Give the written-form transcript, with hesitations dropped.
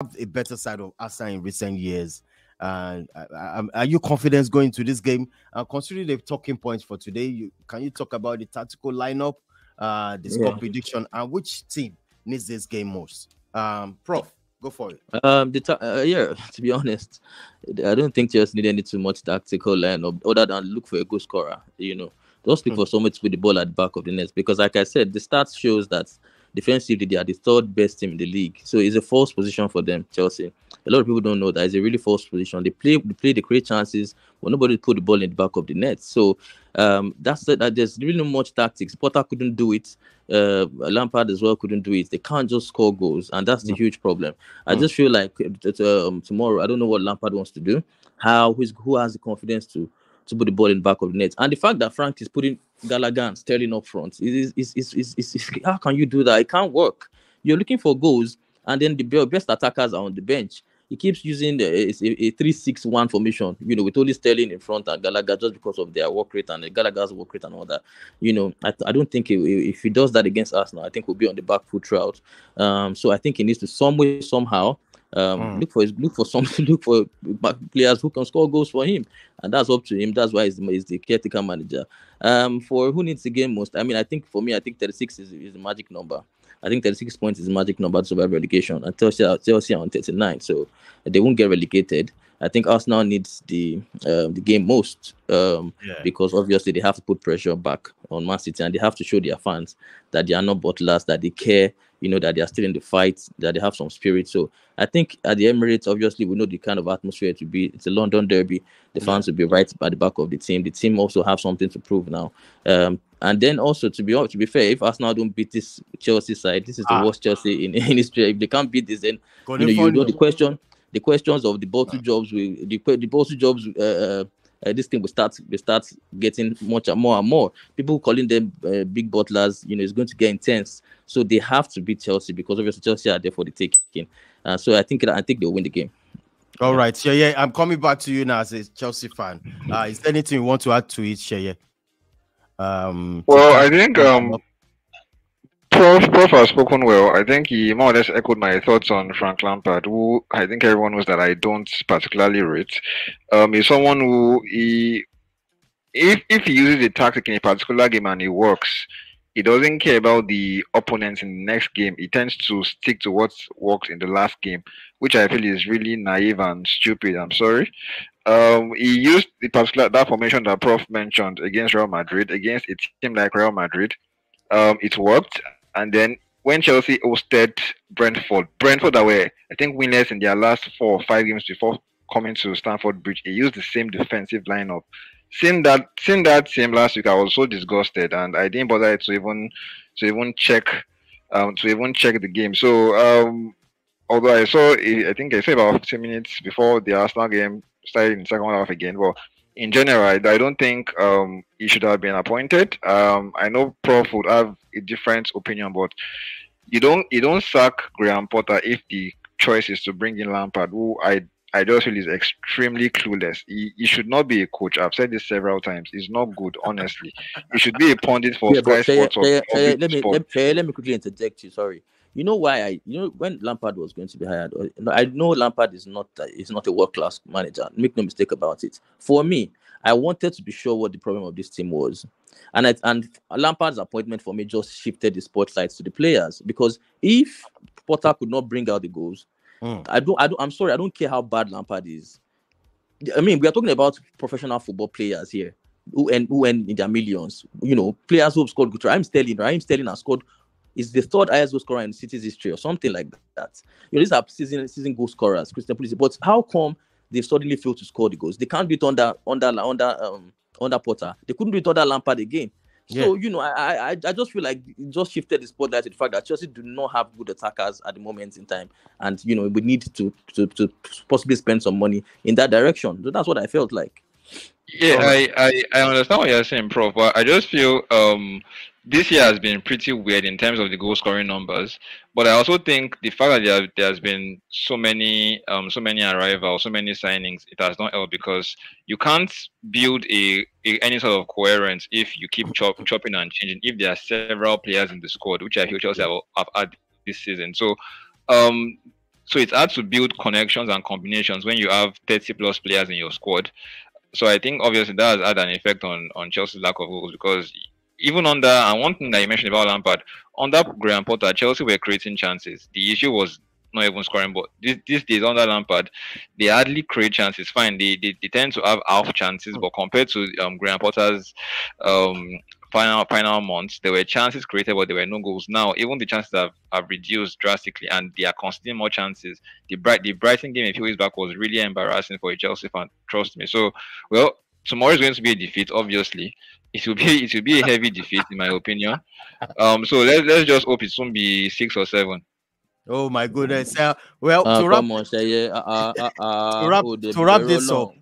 a better side of Arsenal in recent years. Are you confident going to this game? Considering the talking points for today, can you talk about the tactical lineup, the score Yeah. prediction, and which team needs this game most? Prof, go for it. Yeah, to be honest, I don't think Chelsea need any too much tactical lineup other than look for a good scorer. Just look for someone to put the ball at the back of the net because, like I said, the stats shows that defensively they are the third best team in the league. So it's a false position for them, Chelsea. A lot of people don't know that it's a really false position. They create chances, but nobody put the ball in the back of the net. So that there's really not much tactics. Potter couldn't do it. Lampard as well couldn't do it. They can't just score goals, and that's the huge problem. I just feel like tomorrow, I don't know what Lampard wants to do. Who has the confidence to put the ball in the back of the net? And the fact that Frank is putting Gallagher and Sterling up front is how can you do that? It can't work. You're looking for goals, and then the best attackers are on the bench. He keeps using a 3-6-1 formation, with only Sterling in front and Gallagher just because of their work rate and Gallagher's work rate and all that. I don't think if he does that against Arsenal, I think we'll be on the back foot throughout. So I think he needs to some way somehow look for players who can score goals for him, and that's up to him. That's why he's the caretaker manager. For who needs the game most, I think for me, I think 36 is the magic number. I think 36 points is the magic number to survive relegation, and Chelsea are on 39, so they won't get relegated. I think Arsenal needs the game most because obviously they have to put pressure back on Man City, and they have to show their fans that they are not butlers, that they care, that they are still in the fight, that they have some spirit. So I think at the Emirates, obviously we know the kind of atmosphere to be. It's a London derby. The fans will be right at the back of the team. The team also have something to prove now. And then also to be fair, if Arsenal don't beat this Chelsea side, this is the worst Chelsea in history. If they can't beat this, then you know the questions of the bottle jobs this thing will start getting much and more. People calling them big butlers, it's going to get intense. So they have to beat Chelsea because obviously Chelsea are there for the taking. So I think they'll win the game. All right, Sheye, I'm coming back to you now as a Chelsea fan. Is there anything you want to add to it, Sheye? Well, I think Prof has spoken well. I think he more or less echoed my thoughts on Frank Lampard, who I think everyone knows that I don't particularly rate. He's someone who if he uses a tactic in a particular game and it works, he doesn't care about the opponents in the next game. He tends to stick to what worked in the last game, which I feel is really naive and stupid. I'm sorry. He used that formation that Prof mentioned against Real Madrid, against a team like Real Madrid. It worked. And then when Chelsea hosted Brentford that were, I think, winners in their last 4 or 5 games before coming to Stamford Bridge, he used the same defensive lineup. Seeing that team last week, I was so disgusted, and I didn't bother to even check the game. So although I saw about 15 minutes before the Arsenal game started in the second half again. Well, in general, I don't think he should have been appointed. I know Prof would have a different opinion, but you don't sack Graham Potter if the choice is to bring in Lampard, who I just feel is extremely clueless. He should not be a coach. I've said this several times. He's not good, honestly. He should be a pundit for Sky Sports. Let me quickly interject you. Sorry. You know why when Lampard was going to be hired, I know Lampard is not a world-class manager. Make no mistake about it. For me, I wanted to be sure what the problem of this team was. And Lampard's appointment for me just shifted the spotlight to the players, because if Potter could not bring out the goals, I'm sorry, I don't care how bad Lampard is. I mean, we are talking about professional football players here who earn in their millions. Players who have scored good. Raheem Sterling has scored. Is the third highest goal scorer in the City's history or something like that. These are season goal scorers, Christian Pulisic. But how come they suddenly fail to score the goals? They can't do it under Potter. They couldn't do it under Lampard again. So I just feel like it just shifted the spotlight to the fact that Chelsea do not have good attackers at the moment in time, and we need to possibly spend some money in that direction. So that's what I felt like. Yeah, I understand what you're saying, Prof. But I just feel this year has been pretty weird in terms of the goal scoring numbers. But I also think the fact that there's been so many arrivals, so many signings, it has not helped, because you can't build any sort of coherence if you keep chopping and changing. If there are several players in the squad, which I feel Chelsea have had this season, so So it's hard to build connections and combinations when you have 30 plus players in your squad. So I think obviously that has had an effect on Chelsea's lack of goals, because even under, and one thing that you mentioned about Lampard, under Graham Potter, Chelsea were creating chances. The issue was not even scoring, but these days under Lampard, they hardly create chances. Fine, they tend to have half chances, but compared to Graham Potter's um final months, there were chances created, but there were no goals. Now, even the chances have reduced drastically, and they are conceding more chances. The Brighton game a few weeks back was really embarrassing for a Chelsea fan. Trust me. So, well, tomorrow is going to be a defeat. Obviously, it will be a heavy defeat in my opinion. So let's just hope it won't be 6 or 7. Oh my goodness. Well, Come on, Shaye. to wrap this up,